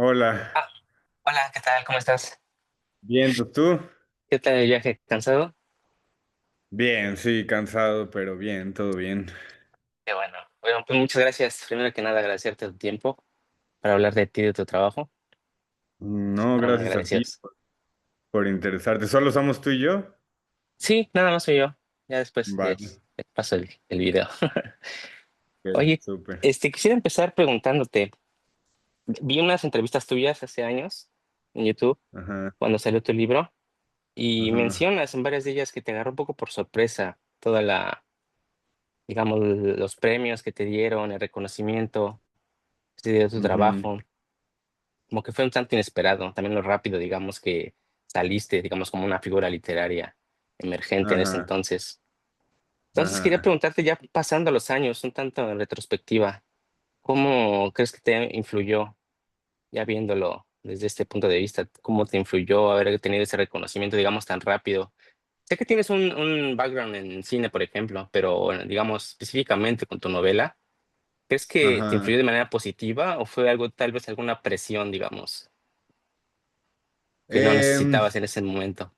Hola, Ah, hola, ¿qué tal? ¿Cómo estás? bien, ¿tú? ¿Qué tal el viaje? ¿Cansado? Bien, sí, cansado, pero bien, todo bien. Qué bueno. Bueno, pues muchas gracias. Primero que nada, agradecerte tu tiempo para hablar de ti y de tu trabajo. No, Estamos muy gracias a ti agradecidos. por interesarte. ¿Solo somos tú y yo? Sí, nada más soy yo. Ya después Vale, te paso el video. ok, Oye, súper. quisiera empezar preguntándote. Vi unas entrevistas tuyas hace años en YouTube Ajá, cuando salió tu libro y ajá, mencionas en varias de ellas que te agarró un poco por sorpresa toda digamos, los premios que te dieron, el reconocimiento que te dio tu ujú, trabajo. Como que fue un tanto inesperado, también lo rápido, digamos, que saliste, digamos, como una figura literaria emergente en ese ajá, entonces. Entonces, quería ajá. preguntarte, ya pasando los años, un tanto en retrospectiva, ¿cómo crees que te influyó, ya viéndolo desde este punto de vista, cómo te influyó haber tenido ese reconocimiento, digamos, tan rápido? Sé que tienes un background en cine, por ejemplo, pero, bueno, digamos, específicamente con tu novela, ¿crees que te Ajá. influyó de manera positiva o fue algo, tal vez alguna presión, digamos, que no Em, necesitabas en ese momento?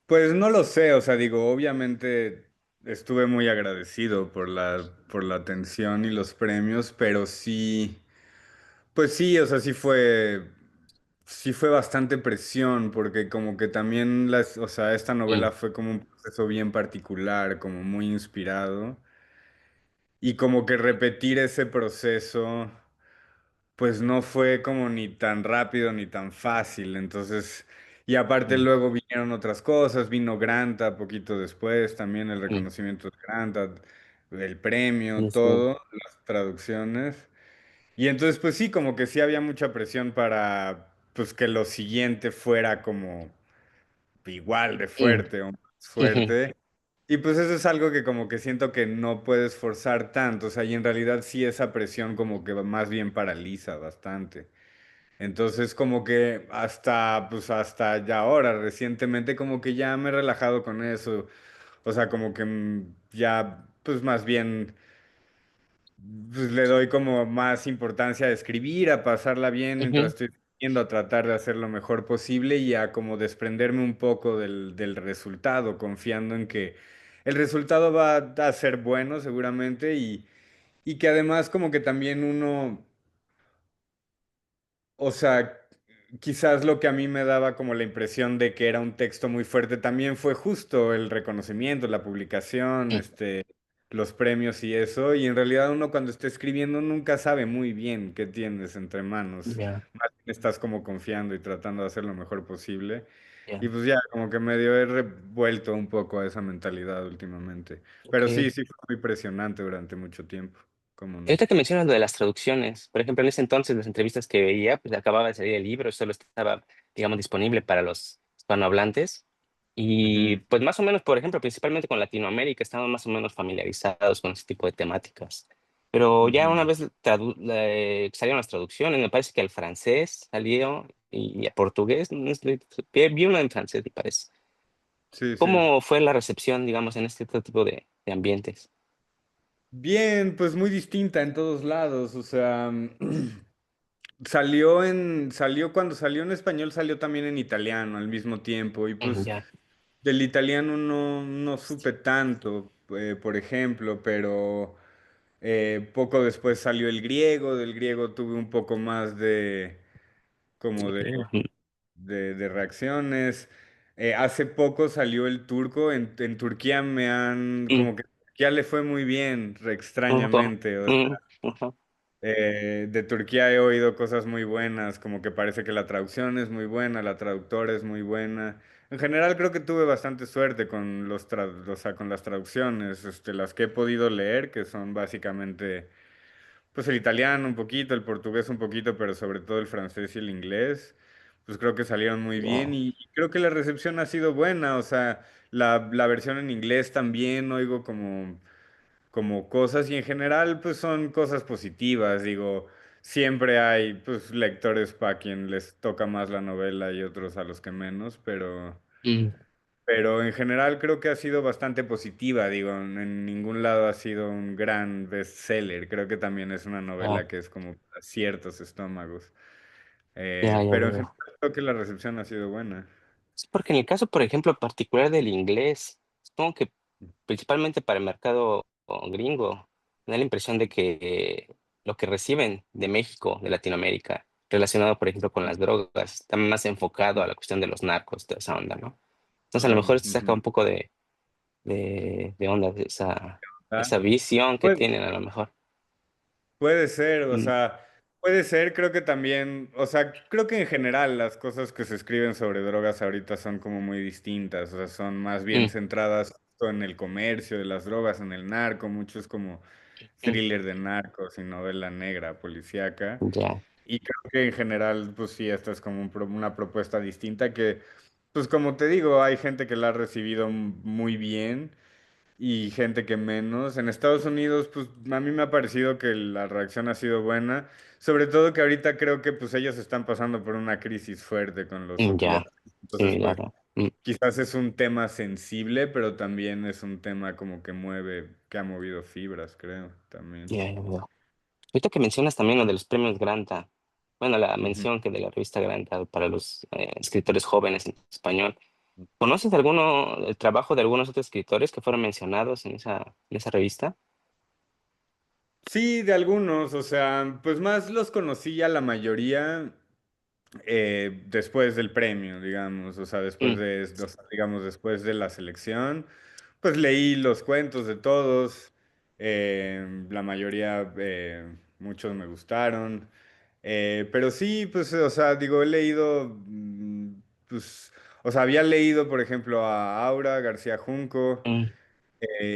pues no lo sé, o sea, digo, obviamente estuve muy agradecido por la atención y los premios, pero sí, pues sí, o sea, sí fue bastante presión, porque como que también o sea, esta Mm, novela fue como un proceso bien particular, como muy inspirado, y como que repetir ese proceso, pues no fue como ni tan rápido ni tan fácil, entonces, y aparte mm, luego vinieron otras cosas, vino Granta poquito después, también el mm, reconocimiento de Granta, el premio, sí, sí, todo, las traducciones. Y entonces, pues sí, como que sí había mucha presión para, pues que lo siguiente fuera como igual de mm, fuerte o más ujú, fuerte. Y pues eso es algo que como que siento que no puedes forzar tanto, o sea, y en realidad sí esa presión como que más bien paraliza bastante. Entonces como que hasta, pues hasta ya ahora, recientemente como que ya me he relajado con eso, o sea, como que ya, pues más bien pues le doy como más importancia a escribir, a pasarla bien mientras ujú, estoy escribiendo, a tratar de hacer lo mejor posible y a como desprenderme un poco del resultado, confiando en que el resultado va a ser bueno seguramente y que además como que también uno, o sea, quizás lo que a mí me daba como la impresión de que era un texto muy fuerte también fue justo el reconocimiento, la publicación, mm, los premios y eso. Y en realidad uno cuando está escribiendo nunca sabe muy bien qué tienes entre manos. ya, Más bien estás como confiando y tratando de hacer lo mejor posible. Y ya, pues ya, como que medio he revuelto un poco a esa mentalidad últimamente. Pero sí, okey. sí fue muy presionante durante mucho tiempo. ¿Cómo no? Ahorita que mencionas lo de las traducciones, por ejemplo, en ese entonces, las entrevistas que veía, pues, acababa de salir el libro, solo estaba, digamos, disponible para los hispanohablantes. Y, Ujú, pues, más o menos, por ejemplo, principalmente con Latinoamérica, estamos más o menos familiarizados con ese tipo de temáticas. Pero ya una ujú. vez salieron las traducciones, me parece que al francés salió y a portugués, no estoy vi una en francés, me parece. Sí, sí. ¿Cómo fue la recepción, digamos, en este otro tipo de ambientes? Bien, pues muy distinta en todos lados, o sea, salió cuando salió en español, salió también en italiano al mismo tiempo, y pues Ya. del italiano no supe tanto, por ejemplo, pero poco después salió el griego, del griego tuve un poco más de, como Ujú, de reacciones. Hace poco salió el turco, en Turquía mm, como que Turquía le fue muy bien, ujú, extrañamente. ujú, De Turquía he oído cosas muy buenas, como que parece que la traducción es muy buena, la traductora es muy buena. En general creo que tuve bastante suerte con o sea, con las traducciones, las que he podido leer, que son básicamente, pues el italiano un poquito, el portugués un poquito, pero sobre todo el francés y el inglés, pues creo que salieron muy bien ya. y creo que la recepción ha sido buena, o sea, la versión en inglés también oigo como cosas y en general pues son cosas positivas, digo, siempre hay pues lectores para quien les toca más la novela y otros a los que menos, Mm, pero en general creo que ha sido bastante positiva, digo, en ningún lado ha sido un gran bestseller, creo que también es una ya. novela que es como para ciertos estómagos. ya Pero en veo. general creo que la recepción ha sido buena. Sí, porque en el caso, por ejemplo, particular del inglés, supongo que principalmente para el mercado gringo, me da la impresión de que lo que reciben de México, de Latinoamérica, relacionado, por ejemplo, con las drogas, está más enfocado a la cuestión de los narcos, toda esa onda, ¿no? Entonces, a lo Ujú, mejor esto saca ujú. un poco de onda, de Ah, esa visión que Pues, tienen a lo mejor. puede ser, o Mm, sea, puede ser, creo que también, o sea, creo que en general las cosas que se escriben sobre drogas ahorita son como muy distintas, o sea, son más bien mm, centradas justo en el comercio de las drogas, en el narco, mucho es como mm, thriller de narcos y novela negra, policíaca, ya, y creo que en general, pues sí, esta es como una propuesta distinta que, pues como te digo, hay gente que la ha recibido muy bien y gente que menos. En Estados Unidos, pues a mí me ha parecido que la reacción ha sido buena, sobre todo que ahorita creo que pues ellos están pasando por una crisis fuerte con los ya, opioides. Entonces, similar. pues Mm, quizás es un tema sensible, pero también es un tema como que mueve, que ha movido fibras, creo, también. ya veo. Ahorita que mencionas también lo de los premios Granta, bueno, la Ujú. mención que de la revista Granta para los escritores jóvenes en español. ¿Conoces alguno, el trabajo de algunos otros escritores que fueron mencionados en esa revista? Sí, de algunos, o sea, pues más los conocí ya la mayoría después del premio, digamos, o sea, Mm, o sea, digamos, después de la selección, pues leí los cuentos de todos, la mayoría, muchos me gustaron, pero sí, pues, o sea, digo, he leído, pues, o sea, había leído, por ejemplo, a Aura García Junco, mm,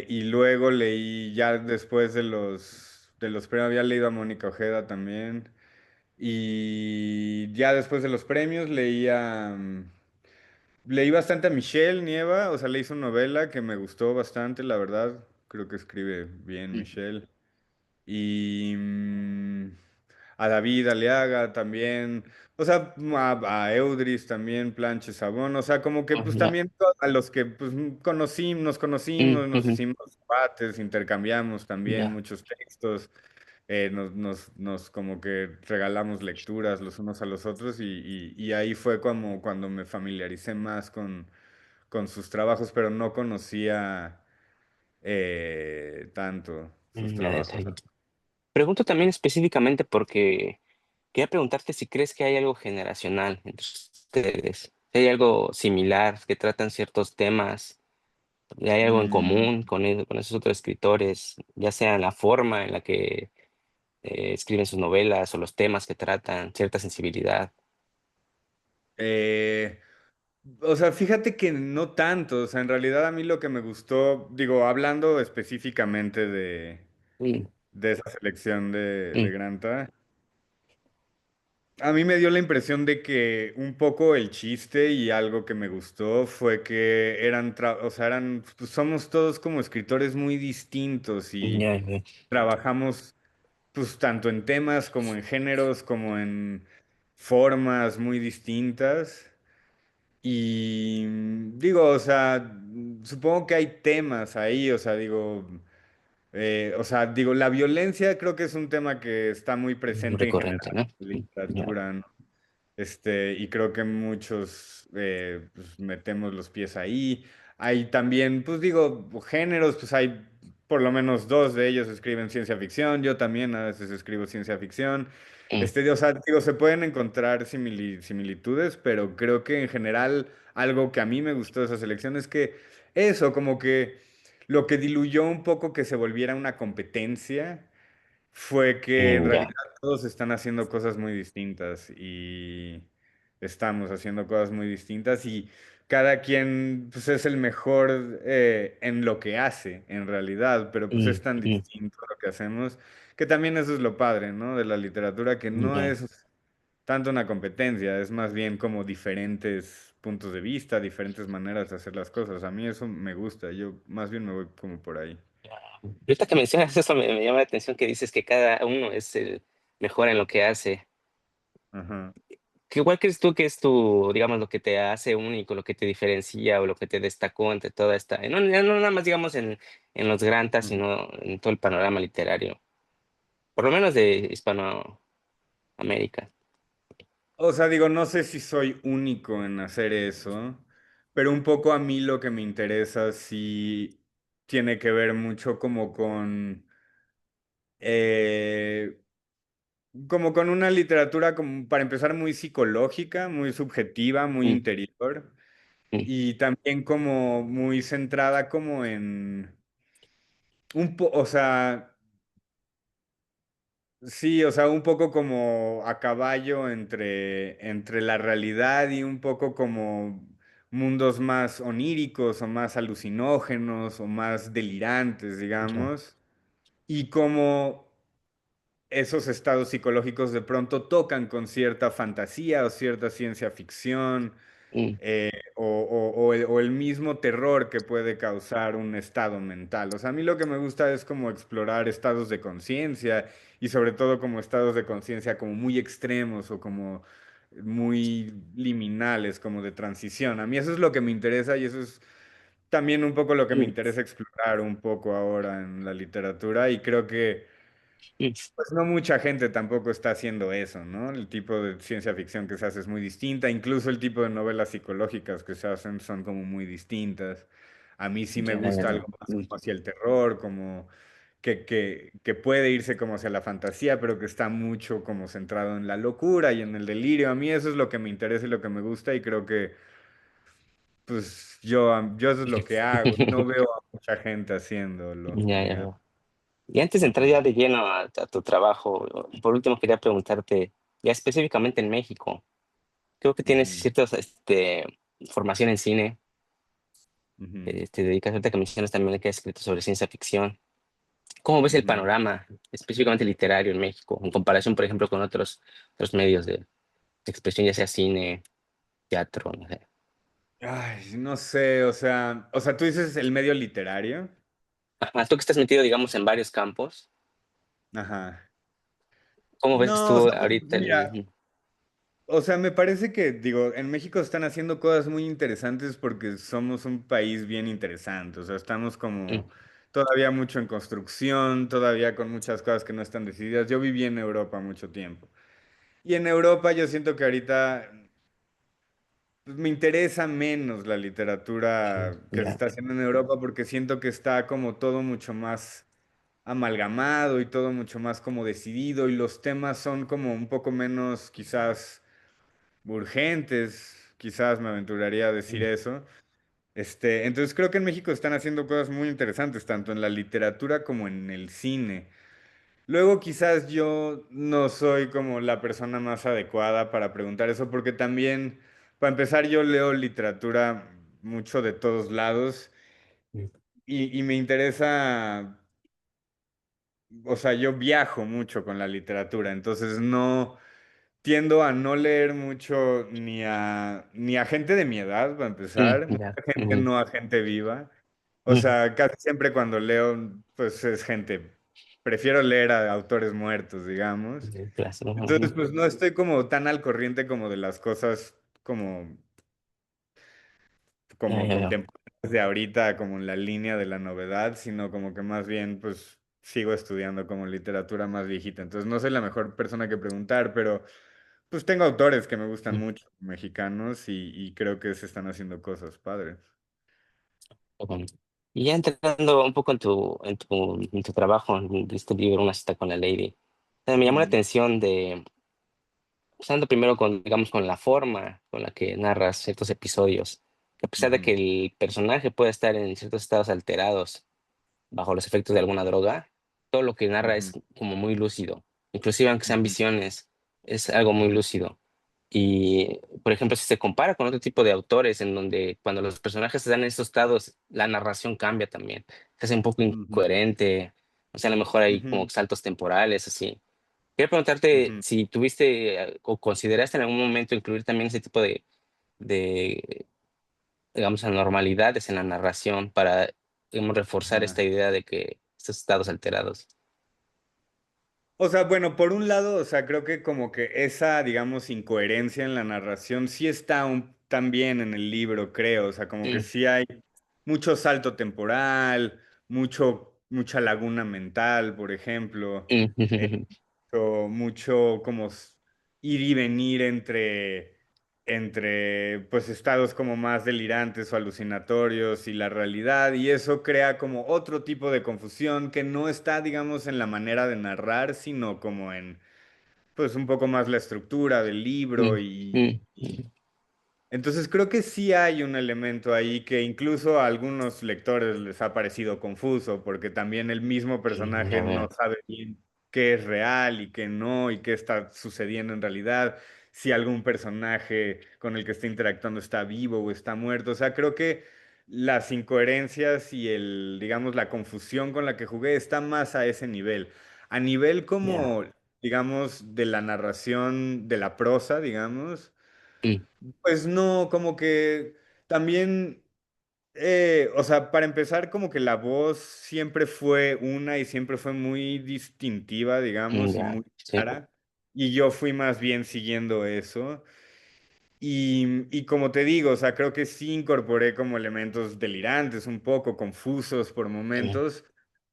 y luego leí, ya después de los premios, había leído a Mónica Ojeda también. Y ya después de los premios leí bastante a Michelle Nieva, o sea, leí su novela que me gustó bastante, la verdad. Creo que escribe bien mm, Michelle. Y a David Aliaga también. O sea, a Eudris también, Planche Sabón. O sea, como que pues ya, también a los que pues nos mm, conocimos, nos ujú, hicimos debates, intercambiamos también ya, muchos textos, nos como que regalamos lecturas los unos a los otros y ahí fue como cuando me familiaricé más con sus trabajos, pero no conocía tanto sus ya trabajos. detalle. Pregunto también específicamente porque quería preguntarte si crees que hay algo generacional entre ustedes, si hay algo similar, que tratan ciertos temas, y hay algo en Mm, común con esos otros escritores, ya sea en la forma en la que escriben sus novelas o los temas que tratan, cierta sensibilidad. eh, o sea, fíjate que no tanto, o sea, en realidad a mí lo que me gustó, digo, hablando específicamente Mm, de esa selección mm, de Granta. A mí me dio la impresión de que un poco el chiste y algo que me gustó fue que o sea, pues somos todos como escritores muy distintos y ya, ya, trabajamos pues tanto en temas como en géneros como en formas muy distintas. Y digo, o sea, supongo que hay temas ahí, o sea, digo, la violencia creo que es un tema que está muy presente en recurrente, general ¿no? en la Ya. literatura, ¿no? Y creo que muchos pues, metemos los pies ahí. Hay también, pues digo, géneros, pues hay por lo menos dos de ellos escriben ciencia ficción, yo también a veces escribo ciencia ficción. Mm, O sea, digo, se pueden encontrar similitudes, pero creo que en general algo que a mí me gustó de esa selección es que eso, como que lo que diluyó un poco que se volviera una competencia fue que en realidad ya. todos están haciendo cosas muy distintas y estamos haciendo cosas muy distintas y cada quien pues, es el mejor en lo que hace en realidad, pero pues es Mm, tan mm, distinto lo que hacemos que también eso es lo padre, ¿no? De la literatura, que no ya. es tanto una competencia, es más bien como diferentes puntos de vista, diferentes maneras de hacer las cosas. A mí eso me gusta, yo más bien me voy como por ahí. Ahorita que mencionas eso, me llama la atención que dices que cada uno es el mejor en lo que hace. Ajá. ¿Qué igual crees tú que es tu, digamos, lo que te hace único, lo que te diferencia o lo que te destacó entre toda esta, no, ya no nada más digamos en los grantas, Ujú. sino en todo el panorama literario, por lo menos de Hispanoamérica? O sea, digo, no sé si soy único en hacer eso, pero un poco a mí lo que me interesa sí tiene que ver mucho eh, como con una literatura como para empezar muy psicológica, muy subjetiva, muy Mm, interior mm, y también como muy centrada como en o sea, sí, o sea, un poco como a caballo entre la realidad y un poco como mundos más oníricos o más alucinógenos o más delirantes, ya, digamos, y como esos estados psicológicos de pronto tocan con cierta fantasía o cierta ciencia ficción mm, o el mismo terror que puede causar un estado mental. O sea, a mí lo que me gusta es como explorar estados de conciencia y sobre todo como estados de conciencia como muy extremos o como muy liminales, como de transición. A mí eso es lo que me interesa y eso es también un poco lo que me mm, interesa explorar un poco ahora en la literatura y creo que mm, pues no mucha gente tampoco está haciendo eso, ¿no? El tipo de ciencia ficción que se hace es muy distinta, incluso el tipo de novelas psicológicas que se hacen son como muy distintas. A mí sí me ya, ya, gusta ya, algo más como hacia el terror, como que puede irse como hacia la fantasía, pero que está mucho como centrado en la locura y en el delirio. A mí eso es lo que me interesa y lo que me gusta y creo que pues yo eso es lo que hago. No veo a mucha gente haciéndolo, ya, ya, digamos. ya. Y antes de entrar ya de lleno a tu trabajo, por último quería preguntarte, ya específicamente en México, creo que tienes Ujú, cierta formación en cine, ujú, te dedicas, ahorita que mencionas también que has escrito sobre ciencia ficción. ¿Cómo ves el ujú. panorama, específicamente literario en México, en comparación, por ejemplo, con otros medios de expresión, ya sea cine, teatro, no sé? Ay, no sé, o sea, tú dices el medio literario. Ajá, tú que estás metido, digamos, en varios campos, Ajá. ¿cómo ves No, o tú sea, ahorita mira, o sea, me parece que, digo, en México están haciendo cosas muy interesantes porque somos un país bien interesante, o sea, estamos mm, como todavía mucho en construcción, todavía con muchas cosas que no están decididas. Yo viví en Europa mucho tiempo. Y en Europa yo siento que ahorita pues, me interesa menos la literatura que se ya, está haciendo en Europa porque siento que está como todo mucho más amalgamado y todo mucho más como decidido y los temas son como un poco menos quizás urgentes, quizás me aventuraría a decir mm, eso. Entonces creo que en México están haciendo cosas muy interesantes, tanto en la literatura como en el cine. Luego quizás yo no soy como la persona más adecuada para preguntar eso, porque también, para empezar, yo leo literatura mucho de todos lados mm, y me interesa. O sea, yo viajo mucho con la literatura, entonces no tiendo a no leer mucho ni a gente de mi edad, para empezar, ya, mucha gente mm, no a gente viva. O mm, sea, casi siempre cuando leo, pues es gente, prefiero leer a autores muertos, digamos. claro, Entonces, ujú, pues no estoy como tan al corriente como de las cosas como ya, como ya, ya, contemporáneas de ahorita, como en la línea de la novedad, sino como que más bien pues sigo estudiando como literatura más viejita. Entonces no soy la mejor persona que preguntar, pero pues tengo autores que me gustan mm, mucho, mexicanos, y creo que se están haciendo cosas padres. ujú. Y ya entrando un poco en tu trabajo, en este libro, Una cita con la Lady, me llamó la Mm, atención usando primero digamos, con la forma con la que narras ciertos episodios, que a pesar de que ujú, el personaje puede estar en ciertos estados alterados bajo los efectos de alguna droga, todo lo que narra es ujú, como muy lúcido, inclusive aunque sean ujú, visiones, es algo muy ujú, lúcido. Y, por ejemplo, si se compara con otro tipo de autores en donde cuando los personajes están en estos estados, la narración cambia también, se hace un poco ujú, incoherente, o sea, a lo mejor hay como ujú, saltos temporales, así. Quería preguntarte ujú. si tuviste o consideraste en algún momento incluir también ese tipo de, digamos, anormalidades en la narración para, digamos, reforzar esta Ajá. idea de que estos estados alterados. O sea, bueno, por un lado, o sea, creo que como que esa, digamos, incoherencia en la narración sí está también en el libro, creo. O sea, como que Mm, sí hay mucho salto temporal, mucha laguna mental, por ejemplo, mm, o mucho como. ir y venir entre pues estados como más delirantes o alucinatorios y la realidad, y eso crea como otro tipo de confusión que no está, digamos, en la manera de narrar, sino como en pues un poco más la estructura del libro mm, mm, mm, entonces creo que sí hay un elemento ahí que incluso a algunos lectores les ha parecido confuso, porque también el mismo personaje ya no veo. sabe bien qué es real y qué no, y qué está sucediendo en realidad, si algún personaje con el que está interactuando está vivo o está muerto. O sea, creo que las incoherencias y digamos, la confusión con la que jugué está más a ese nivel. A nivel Ya. como, digamos, de la narración, de la prosa, digamos. Mm, Pues no, como que también, o sea, para empezar, como que la voz siempre fue una y siempre fue muy distintiva, digamos, y ya, muy sí, clara. Y yo fui más bien siguiendo eso. Y como te digo, o sea, creo que sí incorporé como elementos delirantes, un poco confusos por sí, momentos,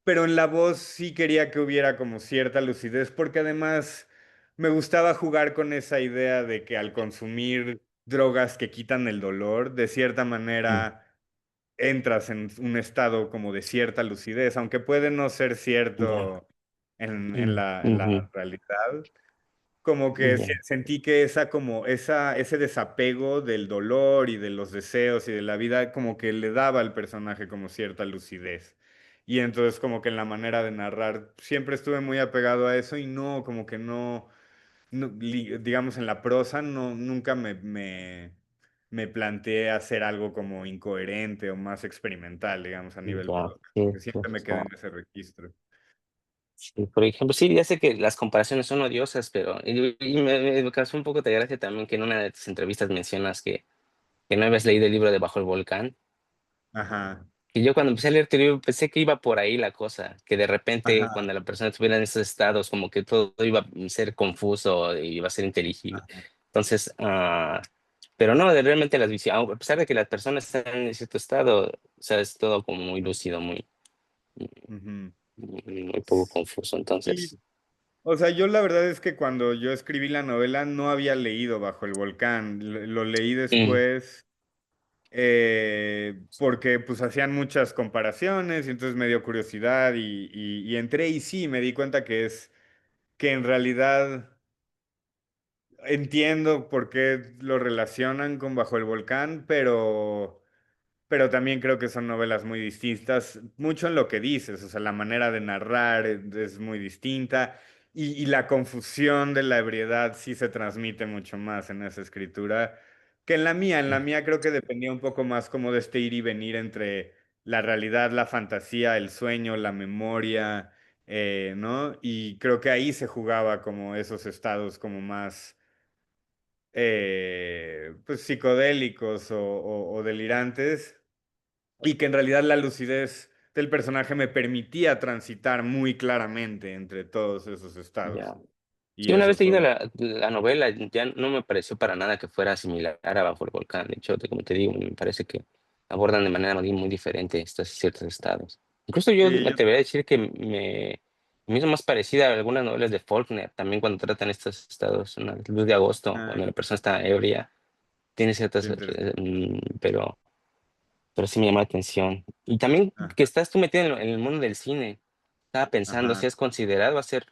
pero en la voz sí quería que hubiera como cierta lucidez, porque además me gustaba jugar con esa idea de que al consumir drogas que quitan el dolor, de cierta mm, manera entras en un estado como de cierta lucidez, aunque puede no ser ya, cierto en ujú, la realidad como que ya, sentí que ese desapego del dolor y de los deseos y de la vida, como que le daba al personaje como cierta lucidez. Y entonces como que en la manera de narrar siempre estuve muy apegado a eso y no, como que digamos en la prosa, no, nunca me planteé hacer algo como incoherente o más experimental, digamos, a nivel ya, prosa. sí, Que sí, siempre me quedé está. en ese registro. Sí, por ejemplo, sí, ya sé que las comparaciones son odiosas, pero y me causó un poco de gracia también que en una de tus entrevistas mencionas que no habías leído el libro de Bajo el Volcán. Ajá, Y yo cuando empecé a leer tu libro pensé que iba por ahí la cosa, que de repente ajá, cuando la persona estuviera en esos estados, como que todo iba a ser confuso y iba a ser inteligible. ajá. Entonces, pero no, realmente las visiones, a pesar de que las personas están en cierto estado, o sea, es todo como muy lúcido, Ujú. muy poco confuso. Sí, Entonces, o sea, yo la verdad es que cuando yo escribí la novela no había leído Bajo el Volcán, lo leí mm, después porque pues hacían muchas comparaciones y entonces me dio curiosidad y entré y sí, me di cuenta que en realidad entiendo por qué lo relacionan con Bajo el Volcán, pero también creo que son novelas muy distintas, mucho en lo que dices, o sea, la manera de narrar es muy distinta y la confusión de la ebriedad sí se transmite mucho más en esa escritura que en la mía. En la mía creo que dependía un poco más como de este ir y venir entre la realidad, la fantasía, el sueño, la memoria, ¿no? Y creo que ahí se jugaba como esos estados como más pues psicodélicos o delirantes y que en realidad la lucidez del personaje me permitía transitar muy claramente entre todos esos estados. ya. Y Sí, una eso vez leído fue... la novela, ya no me pareció para nada que fuera similar a Bajo el Volcán. De hecho, como te digo, me parece que abordan de manera muy diferente estos ciertos estados. Incluso yo Sí, me atrevería a decir que me hizo más parecida a algunas novelas de Faulkner, también cuando tratan estos estados, una luz de agosto, ah, cuando la persona está ebria, tiene qué ciertas, interesante. pero sí me llama la atención. Y también que Ajá, estás tú metido en el mundo del cine. Estaba pensando si ajá, has considerado hacer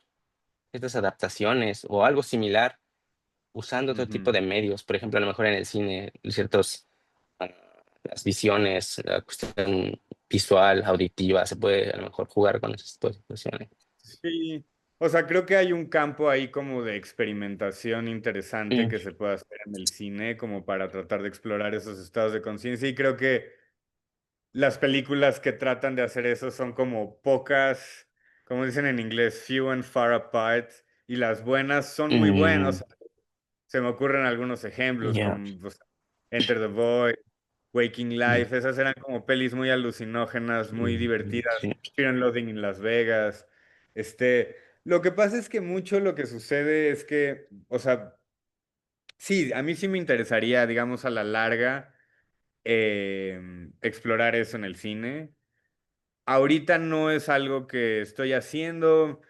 estas adaptaciones o algo similar usando otro tipo ujú. de medios, por ejemplo, a lo mejor en el cine, ciertos, ah, las visiones, la cuestión visual, auditiva, se puede a lo mejor jugar con ese tipo de situaciones. Sí, o sea, creo que hay un campo ahí como de experimentación interesante Mm, que se puede hacer en el cine como para tratar de explorar esos estados de conciencia y creo que las películas que tratan de hacer eso son como pocas, como dicen en inglés, few and far apart, y las buenas son muy mm, buenas. Se me ocurren algunos ejemplos ya, como pues, Enter the Void, Waking mm, Life, esas eran como pelis muy alucinógenas, muy divertidas, sí, Fear and Loathing en Las Vegas. Lo que pasa es que mucho lo que sucede es que, o sea, sí, a mí sí me interesaría, digamos, a la larga, explorar eso en el cine. Ahorita no es algo que estoy haciendo.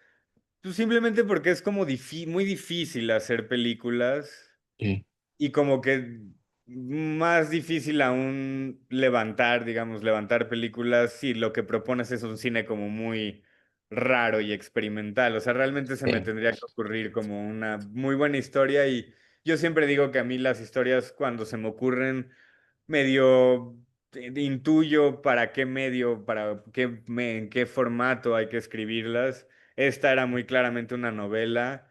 Pues simplemente porque es como muy difícil hacer películas. Mm, Y como que más difícil aún levantar, digamos, levantar películas si lo que propones es un cine como muy raro y experimental. O sea, realmente se me sí, tendría que ocurrir como una muy buena historia y yo siempre digo que a mí las historias cuando se me ocurren medio intuyo para qué medio, para qué, en qué formato hay que escribirlas. Esta era muy claramente una novela.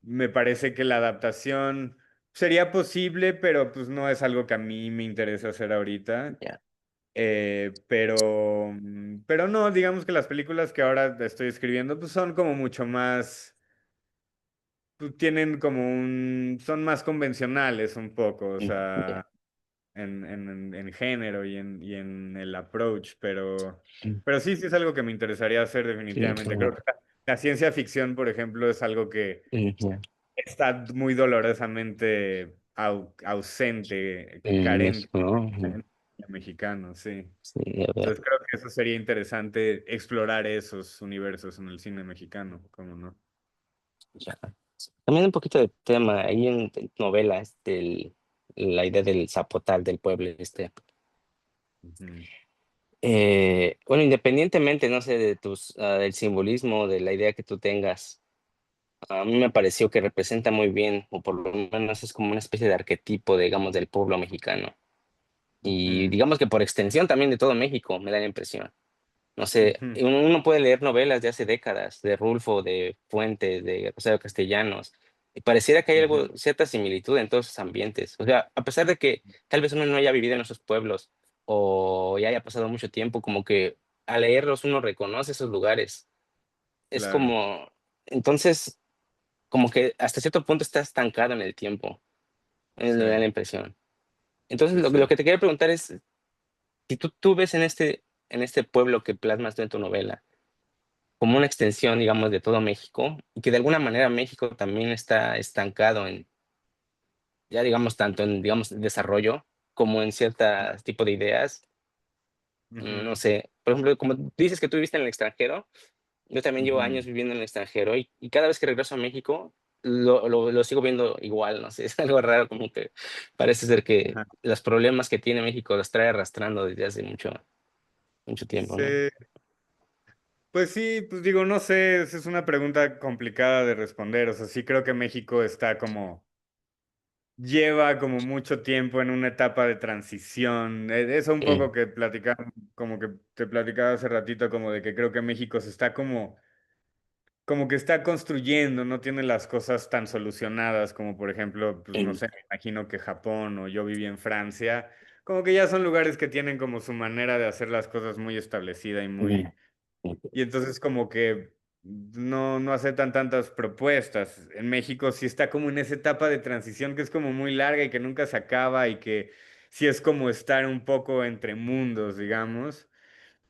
Me parece que la adaptación sería posible, pero pues no es algo que a mí me interesa hacer ahorita. ya, Pero no, digamos que las películas que ahora estoy escribiendo pues son como mucho más, pues, tienen como son más convencionales un poco, o ya, sea, en género y en el approach, mm, pero sí, sí es algo que me interesaría hacer qué definitivamente. Creo bueno, que la ciencia ficción, por ejemplo, es algo que ya, está muy dolorosamente ausente, en carente México, ¿no? en el mexicano, sí. Sí, ya veo, Entonces creo que eso sería interesante explorar esos universos en el cine mexicano, ¿cómo no? ya. También un poquito de tema, ahí en novelas, la idea del zapotal del pueblo, Ujú, bueno, independientemente, no sé, del simbolismo, de la idea que tú tengas, a mí me pareció que representa muy bien, o por lo menos es como una especie de arquetipo, digamos, del pueblo mexicano. Y ujú, digamos que por extensión también de todo México, me da la impresión. No sé, ujú, uno puede leer novelas de hace décadas, de Rulfo, de Fuentes, de Rosario Castellanos, y pareciera que hay ujú, algo, cierta similitud en todos esos ambientes. O sea, a pesar de que tal vez uno no haya vivido en esos pueblos o ya haya pasado mucho tiempo, como que al leerlos uno reconoce esos lugares. Es claro, como, entonces, como que hasta cierto punto está estancado en el tiempo, sí, me da la impresión. Entonces, sí, lo sí. que te quería preguntar es, si tú ves en este pueblo que plasmas tú en tu novela, como una extensión, digamos, de todo México, y que de alguna manera México también está estancado en, ya digamos, tanto en, digamos, desarrollo como en ciertas tipo de ideas. No Ujú, sé, por ejemplo, como dices que tú viviste en el extranjero, yo también llevo ujú, años viviendo en el extranjero y cada vez que regreso a México lo sigo viendo igual, no sé, es algo raro, como que parece ser que ajá. los problemas que tiene México los trae arrastrando desde hace mucho tiempo, ¿no? Sí, pues sí, pues digo, no sé, esa es una pregunta complicada de responder, o sea, sí creo que México está como lleva como mucho tiempo en una etapa de transición. Eso un Mm, poco que platicaba, como que te platicaba hace ratito, como de que creo que México se está como que está construyendo, no tiene las cosas tan solucionadas como por ejemplo, pues no mm, sé, me imagino que Japón o yo viví en Francia, como que ya son lugares que tienen como su manera de hacer las cosas muy establecida y mm, muy mm, y entonces como que no aceptan tantas propuestas. En México sí está como en esa etapa de transición que es como muy larga y que nunca se acaba y que sí es como estar un poco entre mundos, digamos.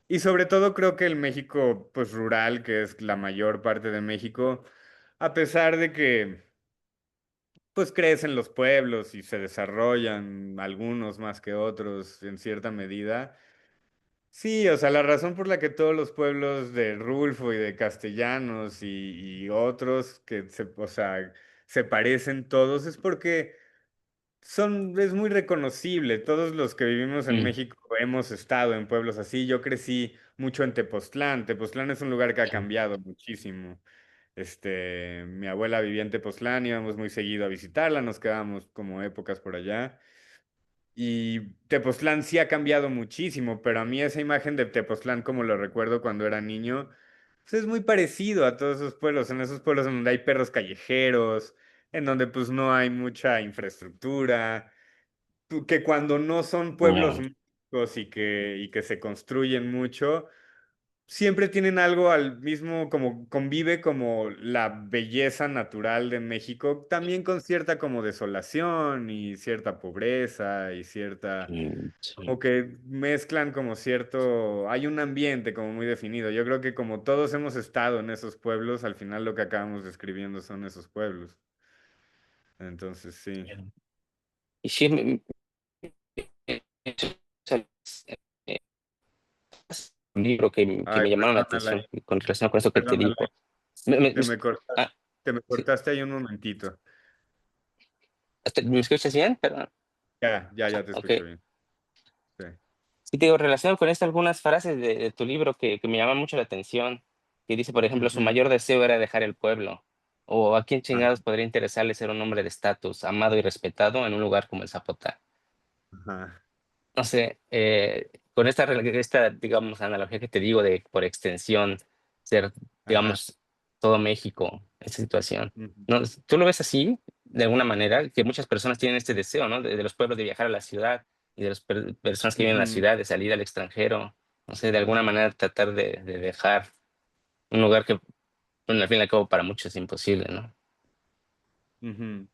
Y sobre todo creo que el México pues rural, que es la mayor parte de México, a pesar de que pues crecen los pueblos y se desarrollan algunos más que otros en cierta medida. Sí, o sea, la razón por la que todos los pueblos de Rulfo y de Castellanos y otros que o sea, se parecen todos es porque es muy reconocible. Todos los que vivimos en mm, México hemos estado en pueblos así. Yo crecí mucho en Tepoztlán. Tepoztlán es un lugar que ha sí, cambiado muchísimo. Mi abuela vivía en Tepoztlán, íbamos muy seguido a visitarla, nos quedábamos como épocas por allá. Y Tepoztlán sí ha cambiado muchísimo, pero a mí esa imagen de Tepoztlán como lo recuerdo cuando era niño, pues es muy parecido a todos esos pueblos, en esos pueblos en donde hay perros callejeros, en donde pues no hay mucha infraestructura, que cuando no son pueblos no, mágicos y que se construyen mucho, siempre tienen algo al mismo, como convive como la belleza natural de México, también con cierta como desolación y cierta pobreza y cierta, sí. como que mezclan como cierto, hay un ambiente como muy definido. Yo creo que como todos hemos estado en esos pueblos, al final lo que acabamos describiendo son esos pueblos. Entonces sí. Y sí, un libro que Ay, me llamaron la perdónala, atención con relación con eso que te perdónala. digo. Te me cortaste, ah, te me sí, cortaste ahí un momentito. ¿me escuchas bien? Perdón. Ya te escucho Ok. bien. Sí. Sí, te digo, relacionado con esto, algunas frases de tu libro que me llaman mucho la atención, que dice, por ejemplo, su Ujú. mayor deseo era dejar el pueblo, o a quién Ah, chingados podría interesarle ser un hombre de estatus, amado y respetado en un lugar como el Zapotán. ajá, No sé, con digamos, analogía que te digo de, por extensión, ser, ajá. digamos, todo México, esta situación. Ujú, ¿No? ¿Tú lo ves así, de alguna manera? Que muchas personas tienen este deseo, ¿no? De los pueblos de viajar a la ciudad y de las personas que viven en la ujú, ciudad de salir al extranjero. No sé, de alguna manera tratar de dejar un lugar que, bueno, al fin y al cabo, para muchos es imposible, ¿no? ujú.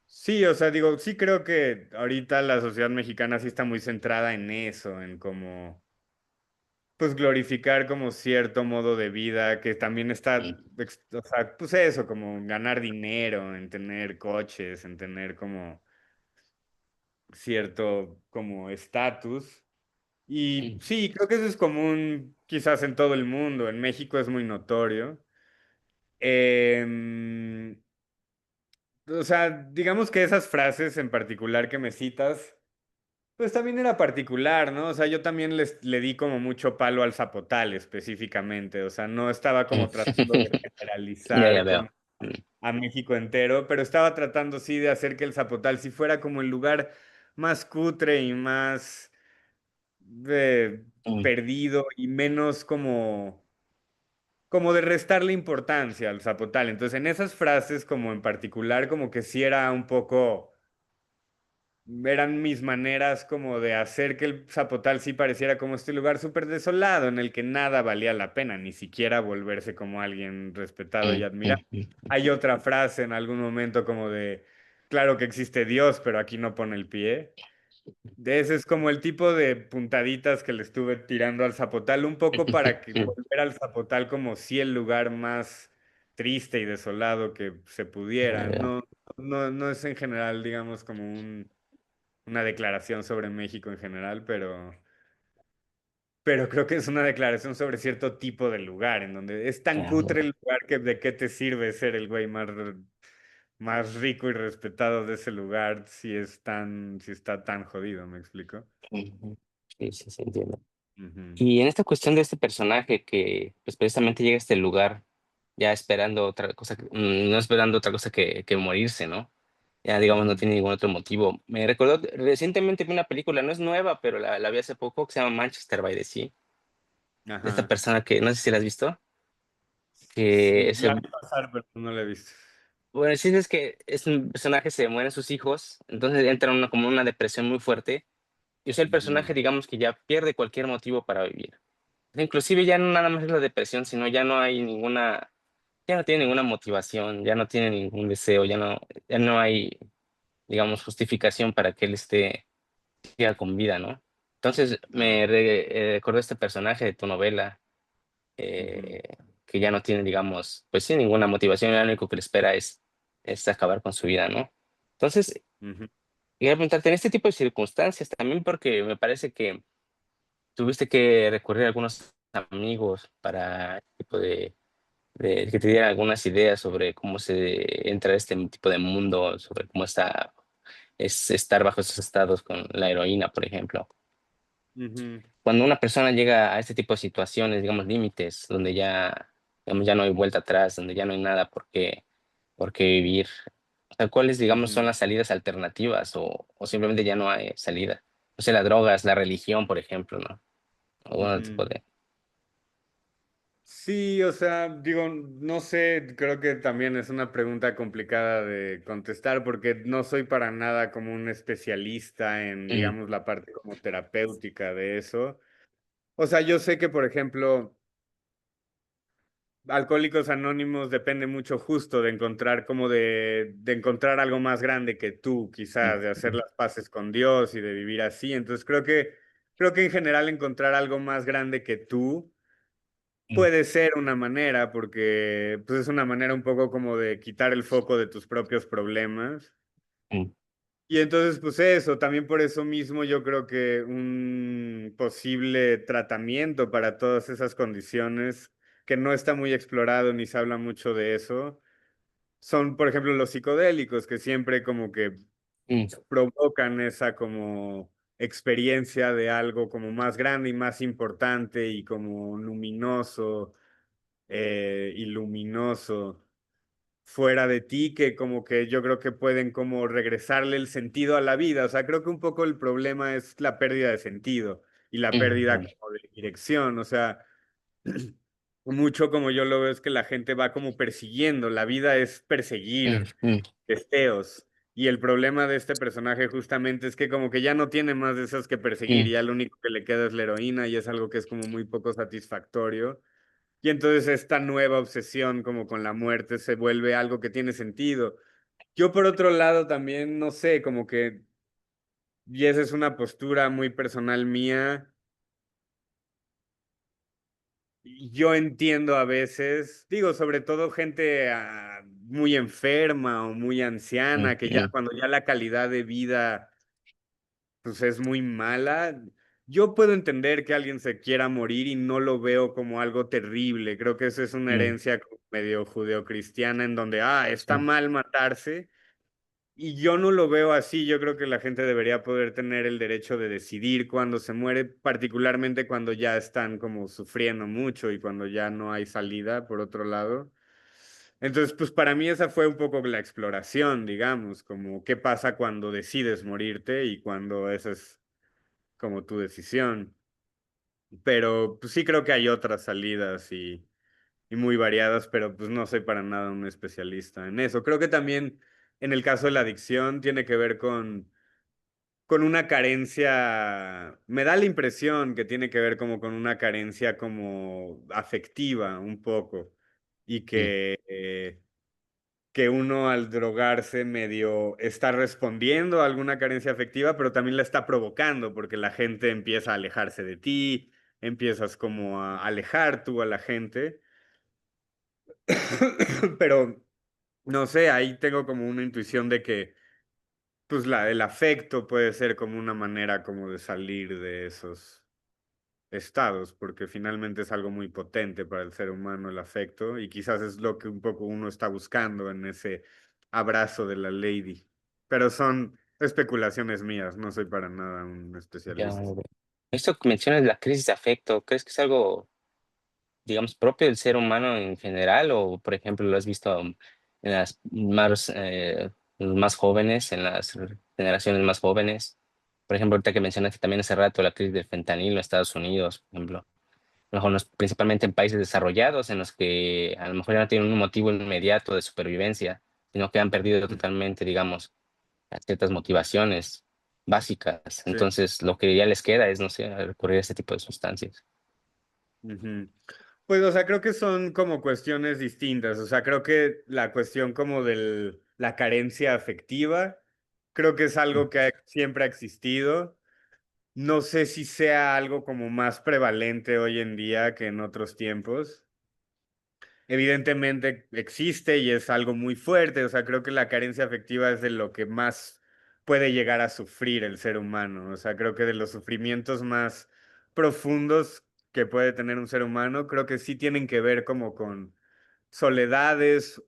Sí, o sea, digo, sí creo que ahorita la sociedad mexicana sí está muy centrada en eso, en como, pues glorificar como cierto modo de vida, que también Mm, está, o sea, pues eso, como ganar dinero, en tener coches, en tener como cierto como estatus. Y mm, sí, creo que eso es común quizás en todo el mundo, en México es muy notorio. Em, o sea, digamos que esas frases en particular que me citas, pues también era particular, ¿no? O sea, yo también le di como mucho palo al Zapotal específicamente, o sea, no estaba mm. como tratando de Ya generalizar veo. como a México entero, pero estaba tratando sí de hacer que el Zapotal sí fuera como el lugar más cutre y más eh, Mm, perdido y menos como de restarle importancia al Zapotal. Entonces, en esas frases como en particular, como que sí era un poco eran mis maneras como de hacer que el Zapotal sí pareciera como este lugar súper desolado en el que nada valía la pena, ni siquiera volverse como alguien respetado y mm, admirado. mm, mm, Hay otra frase en algún momento como de, claro que existe Dios, pero aquí no pone el pie. De ese es como el tipo de puntaditas que le estuve tirando al Zapotal, un poco para que mm. volver al Zapotal como si el lugar más triste y desolado que se Ya pudiera. veo. No es en general, digamos, como una declaración sobre México en general, pero creo que es una declaración sobre cierto tipo de lugar, en donde es tan Ya cutre veo. el lugar que de qué te sirve ser el güey más rico y respetado de ese lugar si está tan jodido, ¿me explico? Ujú. Sí, sí, sí, entiendo. Ujú, Y en esta cuestión de este personaje que, pues, precisamente llega a este lugar ya esperando otra cosa, no esperando otra cosa que morirse, ¿no? Ya, digamos, no ujú, tiene ningún otro motivo. Me recordó, recientemente vi una película, no es nueva, pero la vi hace poco, que se llama Manchester by the Sea, de esta ajá. persona que, no sé si la has visto, que Sí, la ese, vi pasar, pero no la he visto. bueno, sí es que es un personaje, se mueren sus hijos, entonces entra en una, como una depresión muy fuerte, y o sea, el Ujú, personaje, digamos, que ya pierde cualquier motivo para vivir. Inclusive ya no nada más es la depresión, sino ya no hay ninguna, ya no tiene ninguna motivación, ya no tiene ningún deseo, ya no hay, digamos, justificación para que él siga con vida, ¿no? Entonces ajá, recordé este personaje de tu novela, ujú, eh, que ya no tiene, digamos, pues sin ninguna motivación, lo único que le espera es acabar con su vida, ¿no? Entonces, ujú, quería preguntarte, en este tipo de circunstancias, también porque me parece que tuviste que recurrir a algunos amigos para este tipo de que te dieran algunas ideas sobre cómo se entra a este tipo de mundo, sobre cómo es estar bajo esos estados con la heroína, por ejemplo. ujú, Cuando una persona llega a este tipo de situaciones, digamos, límites, donde ya, digamos, ya no hay vuelta atrás, donde ya no hay nada por qué vivir, o sea, ¿cuáles, digamos, son ujú, las salidas alternativas o simplemente ya no hay salida? No sé, las drogas, la religión, por ejemplo, ¿no? O otro tipo ujú. de... Sí, o sea, digo, no sé, creo que también es una pregunta complicada de contestar porque no soy para nada como un especialista en, Mm, digamos, la parte como terapéutica de eso. O sea, yo sé que, por ejemplo, Alcohólicos Anónimos depende mucho justo de encontrar como de encontrar algo más grande que tú, mm, quizás, de hacer mm, las paces con Dios y de vivir así. Entonces creo que en general encontrar algo más grande que tú mm, puede ser una manera, porque pues, es una manera un poco como de quitar el foco de tus propios problemas. mm, Y entonces, pues eso, también por eso mismo yo creo que un posible tratamiento para todas esas condiciones que no está muy explorado ni se habla mucho de eso, son, por ejemplo, los psicodélicos, que siempre como que mm, provocan esa como experiencia de algo como más grande y más importante y como luminoso y luminoso fuera de ti, que como que yo creo que pueden como regresarle el sentido a la vida. O sea, creo que un poco el problema es la pérdida de sentido y la pérdida mm, como de dirección. O sea, mucho como yo lo veo es que la gente va como persiguiendo, la vida es mm, perseguir mm, deseos. Y el problema de este personaje justamente es que como que ya no tiene más deseos que perseguir, mm, ya lo único que le queda es la heroína y es algo que es como muy poco satisfactorio. Y entonces esta nueva obsesión como con la muerte se vuelve algo que tiene sentido. Yo por otro lado también, no sé, como que, y esa es una postura muy personal mía, yo entiendo a veces, digo, sobre todo gente muy enferma o muy mm, anciana, que ya mm, cuando ya la calidad de vida pues es muy mala. Yo puedo entender que alguien se quiera morir y no lo veo como algo terrible. Creo que eso es una mm, herencia como medio judeocristiana en donde, está sí, mal matarse. Y yo no lo veo así. Yo creo que la gente debería poder tener el derecho de decidir cuándo se muere, particularmente cuando ya están como sufriendo mucho y cuando ya no hay salida, por otro lado. Entonces, pues para mí esa fue un poco la exploración, digamos, como qué pasa cuando decides morirte y cuando esa es como tu decisión. Pero pues sí creo que hay otras salidas y muy variadas, pero pues no soy para nada un especialista en eso. Creo que también en el caso de la adicción tiene que ver con una carencia, me da la impresión que tiene que ver como con una carencia como afectiva un poco y mm, que uno al drogarse medio está respondiendo a alguna carencia afectiva, pero también la está provocando porque la gente empieza a alejarse de ti, empiezas como a alejar tú a la gente, pero no sé, ahí tengo como una intuición de que pues el afecto puede ser como una manera como de salir de esos estados, porque finalmente es algo muy potente para el ser humano el afecto y quizás es lo que un poco uno está buscando en ese abrazo de la lady. Pero son especulaciones mías, no soy para nada un ya, especialista. veo. Esto que mencionas, la crisis de afecto, ¿crees que es algo, digamos, propio del ser humano en general? O, por ejemplo, lo has visto en los más jóvenes, en las generaciones más jóvenes. Por ejemplo, ahorita que mencionaste también hace rato la crisis del fentanilo en Estados Unidos, por ejemplo. A lo mejor principalmente en países desarrollados, en los que a lo mejor ya no tienen un motivo inmediato de supervivencia, sino que han perdido totalmente, digamos, ciertas motivaciones básicas. Sí. Entonces, lo que ya les queda es, no sé, recurrir a este tipo de sustancias. Ujú. Pues, o sea, creo que son como cuestiones distintas. O sea, creo que la cuestión como de la carencia afectiva, creo que es algo que siempre ha existido. No sé si sea algo como más prevalente hoy en día que en otros tiempos. Evidentemente existe y es algo muy fuerte, o sea, creo que la carencia afectiva es de lo que más puede llegar a sufrir el ser humano, o sea, creo que de los sufrimientos más profundos que puede tener un ser humano, creo que sí tienen que ver como con soledades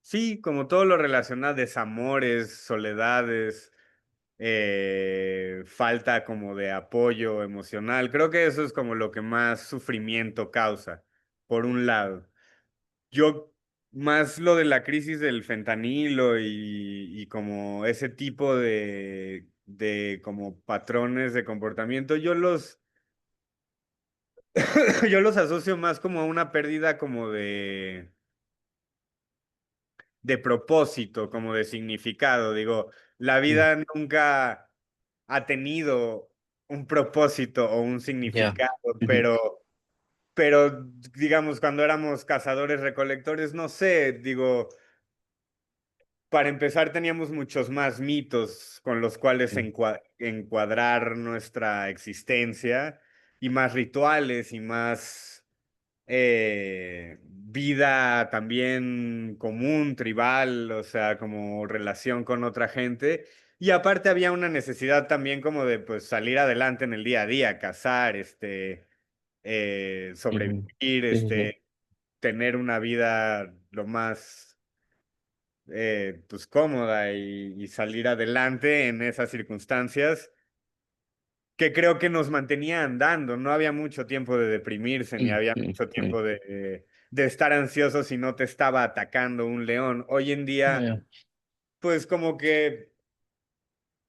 sí, como todo lo relacionado, desamores, soledades, falta como de apoyo emocional. Creo que eso es como lo que más sufrimiento causa, por un lado. Yo, más lo de la crisis del fentanilo y como ese tipo de como patrones de comportamiento, yo los asocio más como a una pérdida como de propósito, como de significado. Digo, la Mm, vida nunca ha tenido un propósito o un ya. significado, Ujú, pero digamos, cuando éramos cazadores recolectores, no sé, digo, para empezar teníamos muchos más mitos con los cuales mm, encuadrar nuestra existencia y más rituales y más vida también común, tribal, o sea, como relación con otra gente. Y aparte había una necesidad también como de pues salir adelante en el día a día, cazar, Ujú. sobrevivir, Sí, sí, sí. tener una vida lo más pues cómoda y salir adelante en esas circunstancias que creo que nos mantenía andando. No había mucho tiempo de deprimirse, ni Mm, había mm, mucho mm. tiempo de estar ansioso si no te estaba atacando un león. Hoy en día, Ya, pues como que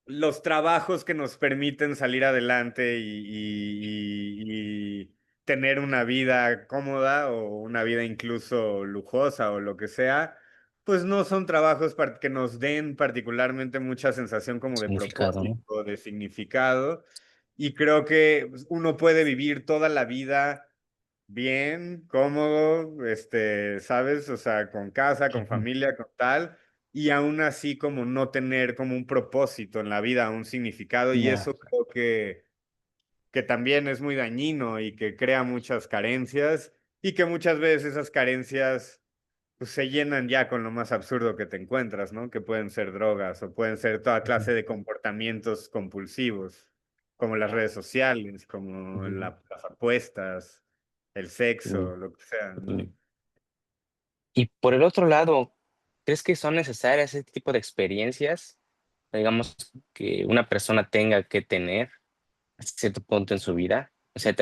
los trabajos que nos permiten salir adelante y tener una vida cómoda o una vida incluso lujosa o lo que sea, pues no son trabajos que nos den particularmente mucha sensación como de significado, ¿no? propósito, de significado. Y creo que pues, uno puede vivir toda la vida bien, cómodo, ¿sabes? O sea, con casa, con Ujú, familia, con tal y aún así como no tener como un propósito en la vida, un significado, y ya, eso creo que también es muy dañino y que crea muchas carencias y que muchas veces esas carencias pues, se llenan ya con lo más absurdo que te encuentras, ¿no? Que pueden ser drogas o pueden ser toda ujú, clase de comportamientos compulsivos, como las redes sociales, como ujú, las apuestas, el mm, sexo, lo que sea, ¿no? mm. Y por el otro lado, ¿crees que son necesarias ese tipo de experiencias? Digamos, que una persona tenga que tener a cierto punto en su vida, o sea,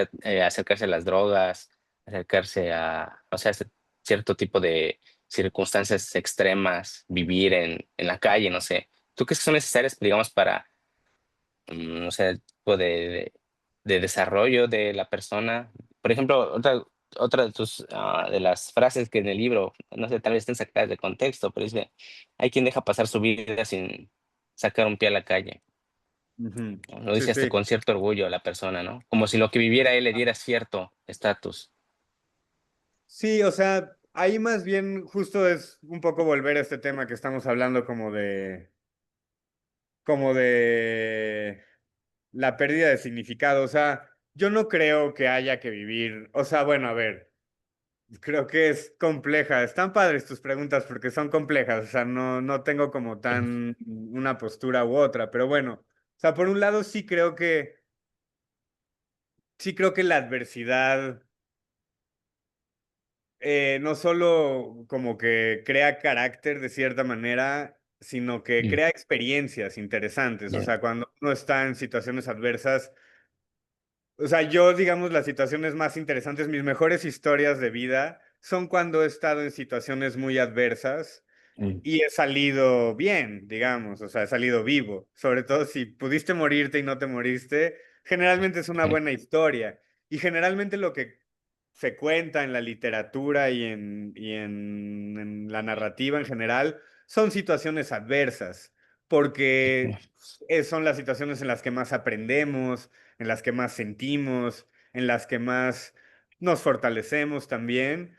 acercarse a las drogas, acercarse a, o sea, cierto tipo de circunstancias extremas, vivir en la calle, no sé. ¿Tú crees que son necesarias, digamos, para, no sé, el tipo de desarrollo de la persona? Por ejemplo, otra de tus, de las frases que en el libro, no sé, tal vez estén sacadas de contexto, pero dice, hay quien deja pasar su vida sin sacar un pie a la calle. Ujú. Lo Sí, dice hasta sí. con cierto orgullo la persona, ¿no? Como si lo que viviera él le diera cierto estatus. Sí, o sea, ahí más bien justo es un poco volver a este tema que estamos hablando como de la pérdida de significado. O sea, yo no creo que haya que vivir, o sea, bueno, a ver, creo que es compleja. Están padres tus preguntas porque son complejas, o sea, no tengo como Mm, tan una postura u otra, pero bueno, o sea, por un lado sí creo que la adversidad no solo como que crea carácter de cierta manera, sino que mm, crea experiencias interesantes. O ya, sea, cuando uno está en situaciones adversas, o sea, yo, digamos, las situaciones más interesantes, mis mejores historias de vida son cuando he estado en situaciones muy adversas mm, y he salido bien, digamos, o sea, he salido vivo. Sobre todo si pudiste morirte y no te moriste, generalmente es una mm, buena historia. Y generalmente lo que se cuenta en la literatura en la narrativa en general son situaciones adversas, porque son las situaciones en las que más aprendemos, en las que más sentimos, en las que más nos fortalecemos también.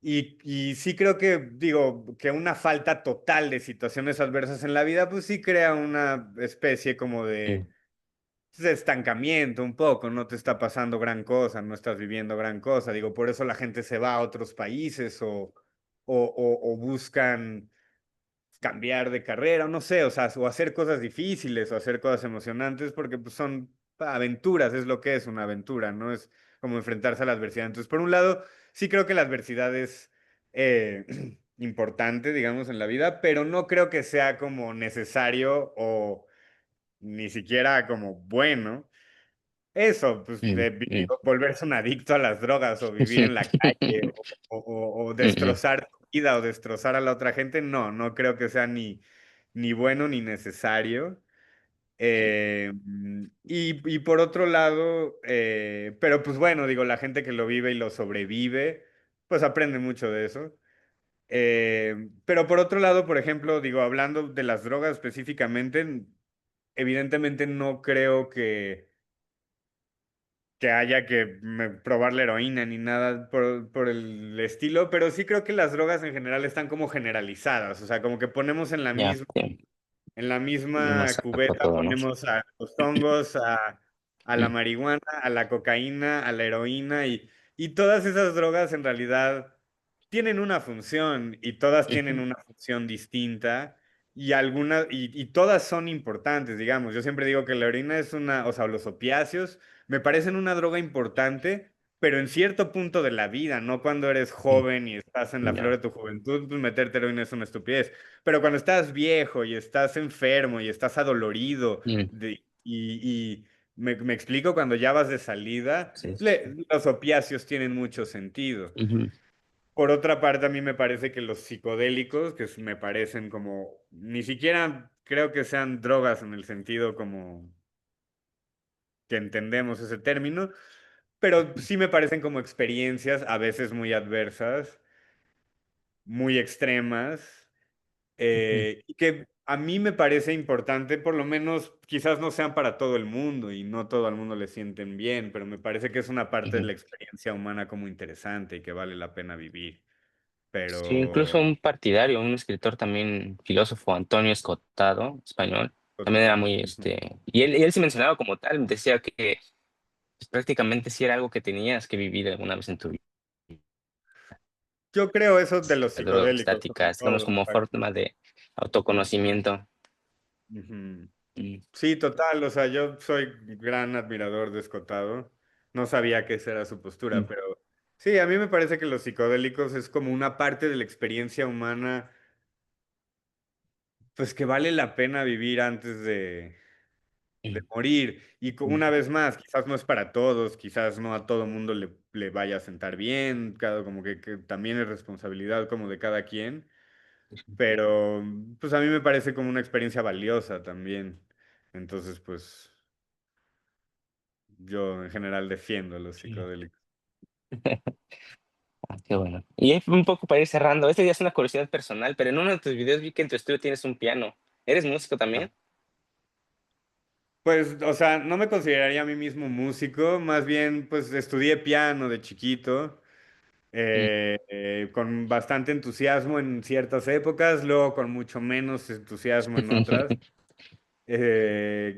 Y sí creo que, digo, que una falta total de situaciones adversas en la vida, pues sí crea una especie como mm, de estancamiento un poco, no te está pasando gran cosa, no estás viviendo gran cosa. Digo, por eso la gente se va a otros países o buscan cambiar de carrera, o no sé, o sea, o hacer cosas difíciles o hacer cosas emocionantes, porque pues, son aventuras, es lo que es una aventura, ¿no? Es como enfrentarse a la adversidad. Entonces, por un lado, sí creo que la adversidad es importante, digamos, en la vida, pero no creo que sea como necesario o ni siquiera como bueno. Eso, pues mm, mm. volverse un adicto a las drogas o vivir en la calle o Mm, mm, destrozar tu vida o destrozar a la otra gente, no creo que sea ni bueno ni necesario. Y por otro lado, pero pues bueno, digo, la gente que lo vive y lo sobrevive, pues aprende mucho de eso. Pero por otro lado, por ejemplo, digo, hablando de las drogas específicamente, evidentemente no creo que haya que probar la heroína ni nada por el estilo, pero sí creo que las drogas en general están como generalizadas, o sea, como que ponemos ya, sí, en la mismo misma saco cubeta, todo, ¿no? ponemos a los hongos, a la Mm, marihuana, a la cocaína, a la heroína, Y todas esas drogas en realidad tienen una función y todas tienen Ujú, una función distinta y algunas y todas son importantes, digamos. Yo siempre digo que la heroína es una, o sea, los opiáceos me parecen una droga importante, pero en cierto punto de la vida, no cuando eres mm, joven y estás en la flor ya, de tu juventud, pues meterte heroína es una estupidez. Pero cuando estás viejo y estás enfermo y estás adolorido mm, y me explico, cuando ya vas de salida, sí, sí, sí. los opiáceos tienen mucho sentido. Ujú, Por otra parte, a mí me parece que los psicodélicos, me parecen como, ni siquiera creo que sean drogas en el sentido como que entendemos ese término, pero sí me parecen como experiencias a veces muy adversas, muy extremas, ujú, y que a mí me parece importante, por lo menos quizás no sean para todo el mundo y no todo el mundo le sienten bien, pero me parece que es una parte de ujú. la experiencia humana como interesante y que vale la pena vivir. Sí, incluso Pero un partidario, un escritor también, filósofo, Antonio Escotado, español, también era muy, ujú. y él se mencionaba como tal, decía que pues, prácticamente sí era algo que tenías que vivir alguna vez en tu vida, Yo creo eso de los la droga psicodélicos, sobre estática, digamos, todo. O como sea, forma de autoconocimiento. ujú. Mm, Sí, total. O sea, yo soy gran admirador de Escotado. No sabía que esa era su postura, mm, pero sí, a mí me parece que los psicodélicos es como una parte de la experiencia humana, pues que vale la pena vivir antes de mm, morir. Y mm, una vez más, quizás no es para todos, quizás no a todo mundo le vaya a sentar bien, como que también es responsabilidad como de cada quien. Pero pues a mí me parece como una experiencia valiosa también. Entonces, pues yo en general defiendo los sí. psicodélicos. Ah, qué bueno. Y un poco para ir cerrando, este día es una curiosidad personal, pero en uno de tus videos vi que en tu estudio tienes un piano. ¿Eres músico Ah, también? pues, o sea, no me consideraría a mí mismo músico, más bien, pues estudié piano de chiquito, Mm. con bastante entusiasmo en ciertas épocas, luego con mucho menos entusiasmo en otras.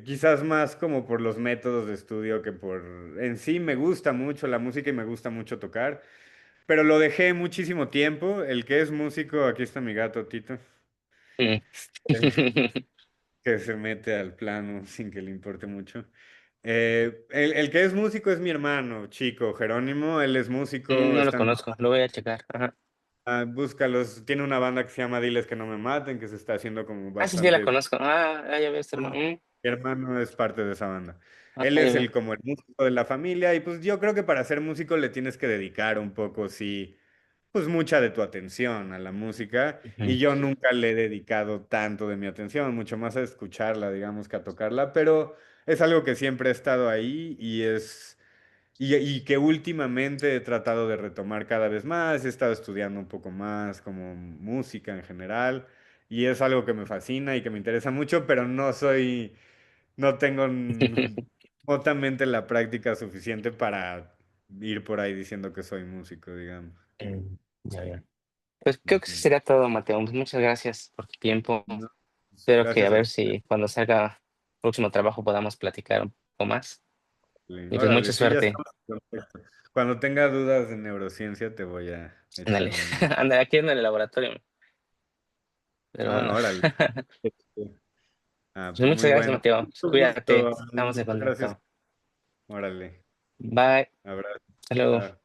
Quizás más como por los métodos de estudio que por... En sí me gusta mucho la música y me gusta mucho tocar. Pero lo dejé muchísimo tiempo. El que es músico, aquí está mi gato Tito, Mm. que se mete al plano sin que le importe mucho. El que es músico es mi hermano, chico, Jerónimo. Él es músico, No lo están, conozco, lo voy a checar. Ajá. búscalos. Tiene una banda que se llama Diles que no me maten, que se está haciendo como Ah, sí, sí, la bastante. conozco. Ya ves, hermano. Ah, mi hermano es parte de esa banda. Él Ya es veo. como el músico de la familia y pues yo creo que para ser músico le tienes que dedicar un poco, sí, pues mucha de tu atención a la música y Ujú. yo nunca le he dedicado tanto de mi atención, mucho más a escucharla, digamos, que a tocarla, pero es algo que siempre ha estado ahí y que últimamente he tratado de retomar cada vez más, he estado estudiando un poco más como música en general y es algo que me fascina y que me interesa mucho, pero no tengo remotamente la práctica suficiente para ir por ahí diciendo que soy músico, digamos. Ya veo. Pues creo que eso Ujú. sería todo, Mateo. Pues muchas gracias por tu tiempo. No, pues, Espero que a gracias a ver ti. si cuando salga el próximo trabajo podamos platicar un poco más. Y pues mucha Órale, sí, ya suerte. estamos en contacto. Cuando tenga dudas de neurociencia te voy a Ándale. echar un... Ándale, aquí en el laboratorio. Pero Ah, bueno. órale. Ah, Pues pues muchas muy gracias, bueno. Mateo. Mucho Cuídate. gusto. Estamos en Gracias. contacto. Órale. Bye. Abrazo. Hasta luego. Chao.